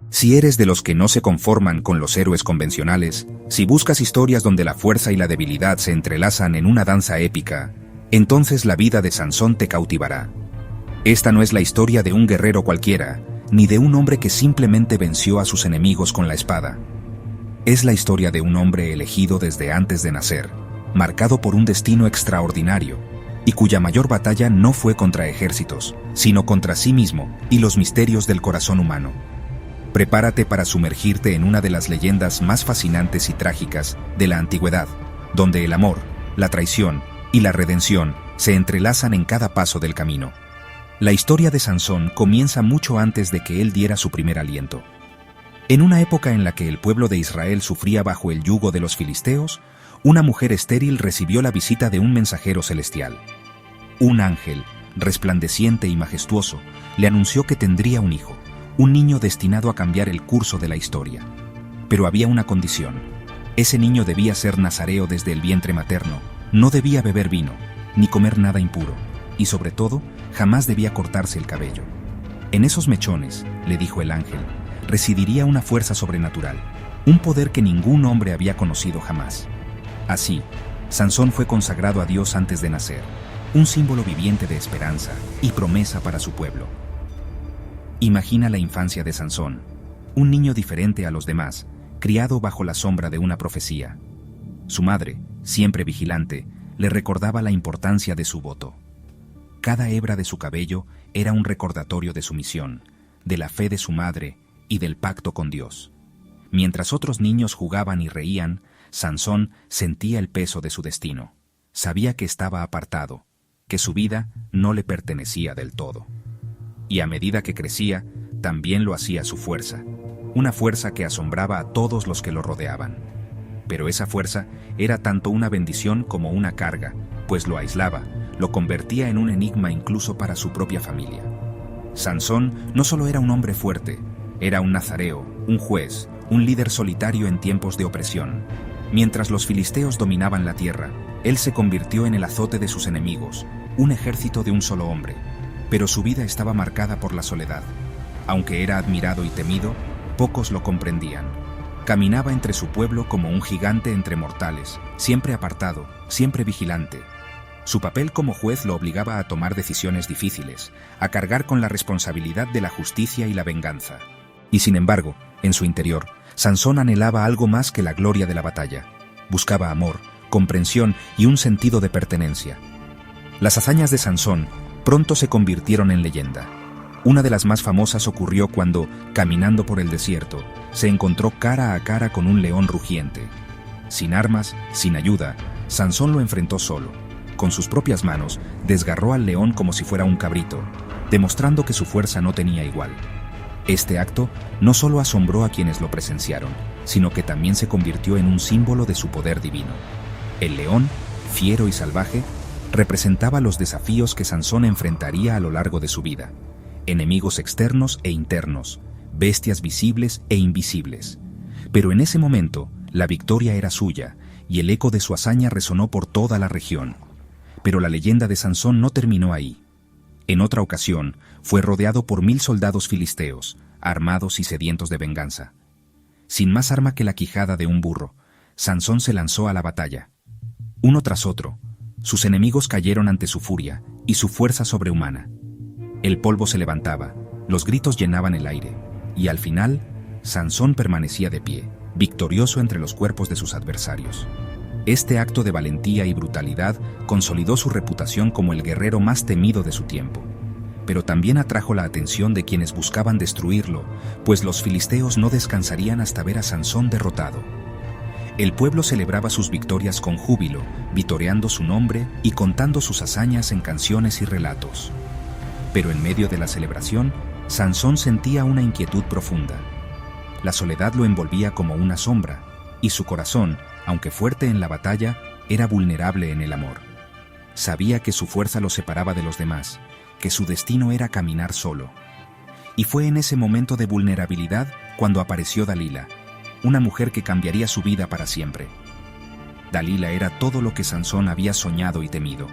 Si eres de los que no se conforman con los héroes convencionales, si buscas historias donde la fuerza y la debilidad se entrelazan en una danza épica, entonces la vida de Sansón te cautivará. Esta no es la historia de un guerrero cualquiera, ni de un hombre que simplemente venció a sus enemigos con la espada. Es la historia de un hombre elegido desde antes de nacer, marcado por un destino extraordinario, y cuya mayor batalla no fue contra ejércitos, sino contra sí mismo y los misterios del corazón humano. Prepárate para sumergirte en una de las leyendas más fascinantes y trágicas de la antigüedad, donde el amor, la traición y la redención se entrelazan en cada paso del camino. La historia de Sansón comienza mucho antes de que él diera su primer aliento. En una época en la que el pueblo de Israel sufría bajo el yugo de los filisteos, una mujer estéril recibió la visita de un mensajero celestial. Un ángel, resplandeciente y majestuoso, le anunció que tendría un hijo, un niño destinado a cambiar el curso de la historia. Pero había una condición. Ese niño debía ser nazareo desde el vientre materno, no debía beber vino, ni comer nada impuro, y sobre todo, jamás debía cortarse el cabello. En esos mechones, le dijo el ángel, residiría una fuerza sobrenatural, un poder que ningún hombre había conocido jamás. Así, Sansón fue consagrado a Dios antes de nacer, un símbolo viviente de esperanza y promesa para su pueblo. Imagina la infancia de Sansón, un niño diferente a los demás, criado bajo la sombra de una profecía. Su madre, siempre vigilante, le recordaba la importancia de su voto. Cada hebra de su cabello era un recordatorio de su misión, de la fe de su madre y del pacto con Dios. Mientras otros niños jugaban y reían, Sansón sentía el peso de su destino. Sabía que estaba apartado, que su vida no le pertenecía del todo. Y a medida que crecía, también lo hacía su fuerza, una fuerza que asombraba a todos los que lo rodeaban. Pero esa fuerza era tanto una bendición como una carga, pues lo aislaba, lo convertía en un enigma incluso para su propia familia. Sansón no solo era un hombre fuerte, era un nazareo, un juez, un líder solitario en tiempos de opresión. Mientras los filisteos dominaban la tierra, él se convirtió en el azote de sus enemigos, un ejército de un solo hombre. Pero su vida estaba marcada por la soledad. Aunque era admirado y temido, pocos lo comprendían. Caminaba entre su pueblo como un gigante entre mortales, siempre apartado, siempre vigilante. Su papel como juez lo obligaba a tomar decisiones difíciles, a cargar con la responsabilidad de la justicia y la venganza. Y sin embargo, en su interior, Sansón anhelaba algo más que la gloria de la batalla. Buscaba amor, comprensión y un sentido de pertenencia. Las hazañas de Sansón pronto se convirtieron en leyenda. Una de las más famosas ocurrió cuando, caminando por el desierto, se encontró cara a cara con un león rugiente. Sin armas, sin ayuda, Sansón lo enfrentó solo. Con sus propias manos, desgarró al león como si fuera un cabrito, demostrando que su fuerza no tenía igual. Este acto no solo asombró a quienes lo presenciaron, sino que también se convirtió en un símbolo de su poder divino. El león, fiero y salvaje, representaba los desafíos que Sansón enfrentaría a lo largo de su vida. Enemigos externos e internos, bestias visibles e invisibles. Pero en ese momento, la victoria era suya, y el eco de su hazaña resonó por toda la región. Pero la leyenda de Sansón no terminó ahí. En otra ocasión, fue rodeado por 1000 soldados filisteos, armados y sedientos de venganza. Sin más arma que la quijada de un burro, Sansón se lanzó a la batalla. Uno tras otro, sus enemigos cayeron ante su furia y su fuerza sobrehumana. El polvo se levantaba, los gritos llenaban el aire, y al final, Sansón permanecía de pie, victorioso entre los cuerpos de sus adversarios. Este acto de valentía y brutalidad consolidó su reputación como el guerrero más temido de su tiempo. Pero también atrajo la atención de quienes buscaban destruirlo, pues los filisteos no descansarían hasta ver a Sansón derrotado. El pueblo celebraba sus victorias con júbilo, vitoreando su nombre y contando sus hazañas en canciones y relatos. Pero en medio de la celebración, Sansón sentía una inquietud profunda. La soledad lo envolvía como una sombra, y su corazón, aunque fuerte en la batalla, era vulnerable en el amor. Sabía que su fuerza lo separaba de los demás, que su destino era caminar solo. Y fue en ese momento de vulnerabilidad cuando apareció Dalila, una mujer que cambiaría su vida para siempre. Dalila era todo lo que Sansón había soñado y temido.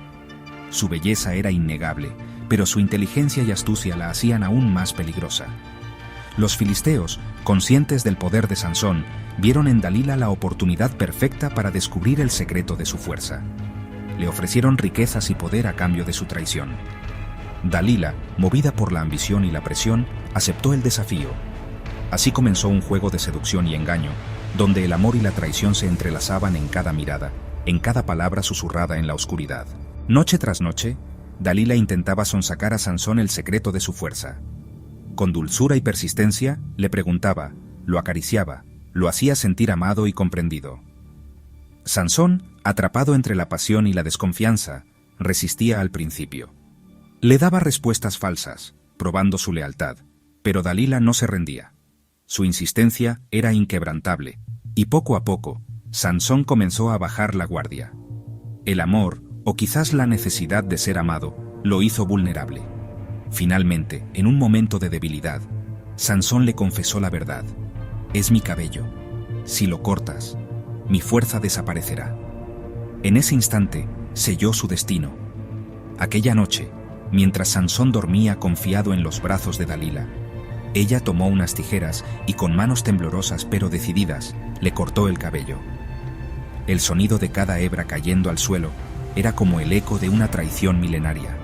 Su belleza era innegable, pero su inteligencia y astucia la hacían aún más peligrosa. Los filisteos, conscientes del poder de Sansón, vieron en Dalila la oportunidad perfecta para descubrir el secreto de su fuerza. Le ofrecieron riquezas y poder a cambio de su traición. Dalila, movida por la ambición y la presión, aceptó el desafío. Así comenzó un juego de seducción y engaño, donde el amor y la traición se entrelazaban en cada mirada, en cada palabra susurrada en la oscuridad. Noche tras noche, Dalila intentaba sonsacar a Sansón el secreto de su fuerza. Con dulzura y persistencia, le preguntaba, lo acariciaba, lo hacía sentir amado y comprendido. Sansón, atrapado entre la pasión y la desconfianza, resistía al principio. Le daba respuestas falsas, probando su lealtad, pero Dalila no se rendía. Su insistencia era inquebrantable, y poco a poco, Sansón comenzó a bajar la guardia. El amor, o quizás la necesidad de ser amado, lo hizo vulnerable. Finalmente, en un momento de debilidad, Sansón le confesó la verdad. Es mi cabello. Si lo cortas, mi fuerza desaparecerá. En ese instante, selló su destino. Aquella noche, mientras Sansón dormía confiado en los brazos de Dalila, ella tomó unas tijeras y con manos temblorosas pero decididas, le cortó el cabello. El sonido de cada hebra cayendo al suelo era como el eco de una traición milenaria.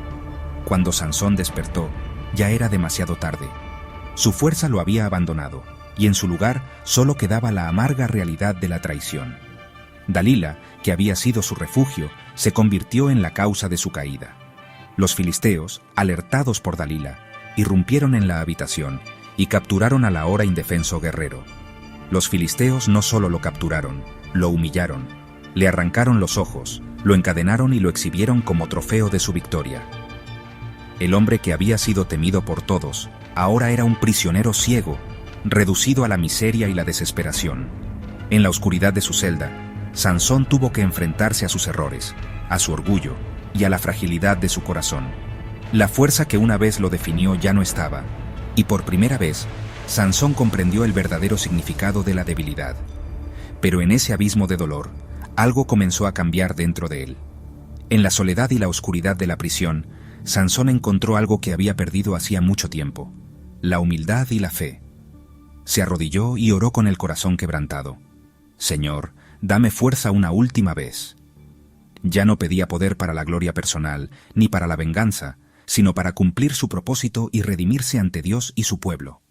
Cuando Sansón despertó, ya era demasiado tarde. Su fuerza lo había abandonado, y en su lugar solo quedaba la amarga realidad de la traición. Dalila, que había sido su refugio, se convirtió en la causa de su caída. Los filisteos, alertados por Dalila, irrumpieron en la habitación y capturaron al ahora indefenso guerrero. Los filisteos no solo lo capturaron, lo humillaron, le arrancaron los ojos, lo encadenaron y lo exhibieron como trofeo de su victoria. El hombre que había sido temido por todos, ahora era un prisionero ciego, reducido a la miseria y la desesperación. En la oscuridad de su celda, Sansón tuvo que enfrentarse a sus errores, a su orgullo y a la fragilidad de su corazón. La fuerza que una vez lo definió ya no estaba, y por primera vez, Sansón comprendió el verdadero significado de la debilidad. Pero en ese abismo de dolor, algo comenzó a cambiar dentro de él. En la soledad y la oscuridad de la prisión, Sansón encontró algo que había perdido hacía mucho tiempo: la humildad y la fe. Se arrodilló y oró con el corazón quebrantado. Señor, dame fuerza una última vez. Ya no pedía poder para la gloria personal, ni para la venganza, sino para cumplir su propósito y redimirse ante Dios y su pueblo.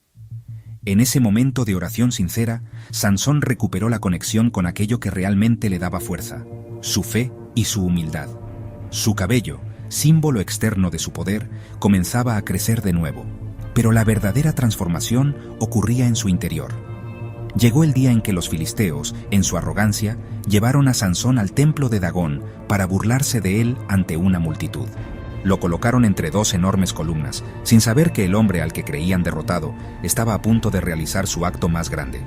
En ese momento de oración sincera, Sansón recuperó la conexión con aquello que realmente le daba fuerza: su fe y su humildad. Su cabello, símbolo externo de su poder, comenzaba a crecer de nuevo, pero la verdadera transformación ocurría en su interior. Llegó el día en que los filisteos, en su arrogancia, llevaron a Sansón al templo de Dagón para burlarse de él ante una multitud. Lo colocaron entre dos enormes columnas, sin saber que el hombre al que creían derrotado estaba a punto de realizar su acto más grande.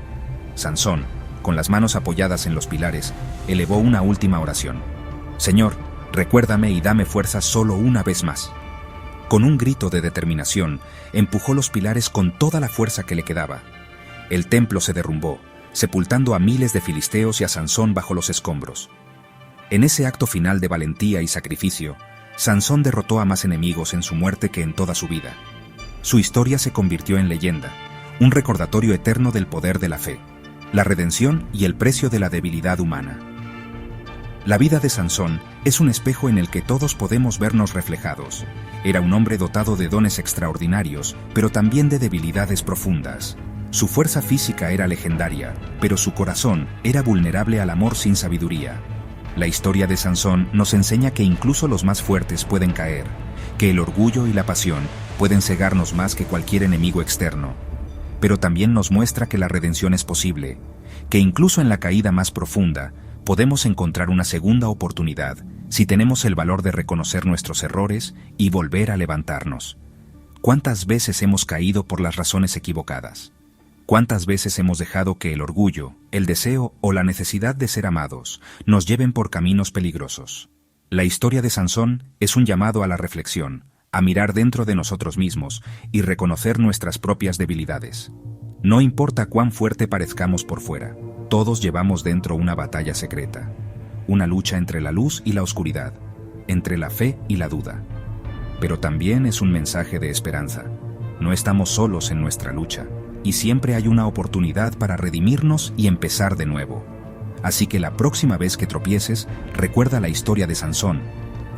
Sansón, con las manos apoyadas en los pilares, elevó una última oración: Señor, recuérdame y dame fuerza solo una vez más. Con un grito de determinación, empujó los pilares con toda la fuerza que le quedaba. El templo se derrumbó, sepultando a miles de filisteos y a Sansón bajo los escombros. En ese acto final de valentía y sacrificio, Sansón derrotó a más enemigos en su muerte que en toda su vida. Su historia se convirtió en leyenda, un recordatorio eterno del poder de la fe, la redención y el precio de la debilidad humana. La vida de Sansón es un espejo en el que todos podemos vernos reflejados. Era un hombre dotado de dones extraordinarios, pero también de debilidades profundas. Su fuerza física era legendaria, pero su corazón era vulnerable al amor sin sabiduría. La historia de Sansón nos enseña que incluso los más fuertes pueden caer, que el orgullo y la pasión pueden cegarnos más que cualquier enemigo externo. Pero también nos muestra que la redención es posible, que incluso en la caída más profunda, podemos encontrar una segunda oportunidad si tenemos el valor de reconocer nuestros errores y volver a levantarnos. ¿Cuántas veces hemos caído por las razones equivocadas? ¿Cuántas veces hemos dejado que el orgullo, el deseo o la necesidad de ser amados nos lleven por caminos peligrosos? La historia de Sansón es un llamado a la reflexión, a mirar dentro de nosotros mismos y reconocer nuestras propias debilidades. No importa cuán fuerte parezcamos por fuera, todos llevamos dentro una batalla secreta, una lucha entre la luz y la oscuridad, entre la fe y la duda. Pero también es un mensaje de esperanza. No estamos solos en nuestra lucha. y siempre hay una oportunidad para redimirnos y empezar de nuevo. Así que la próxima vez que tropieces, recuerda la historia de Sansón.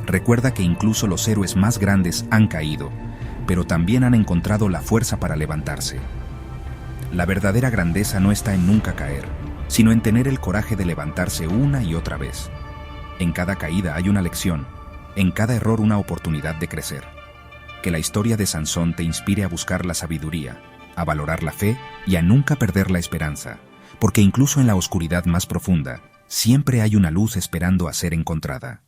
Recuerda que incluso los héroes más grandes han caído, pero también han encontrado la fuerza para levantarse. La verdadera grandeza no está en nunca caer, sino en tener el coraje de levantarse una y otra vez. En cada caída hay una lección, en cada error una oportunidad de crecer. Que la historia de Sansón te inspire a buscar la sabiduría, a valorar la fe y a nunca perder la esperanza, porque incluso en la oscuridad más profunda, siempre hay una luz esperando a ser encontrada.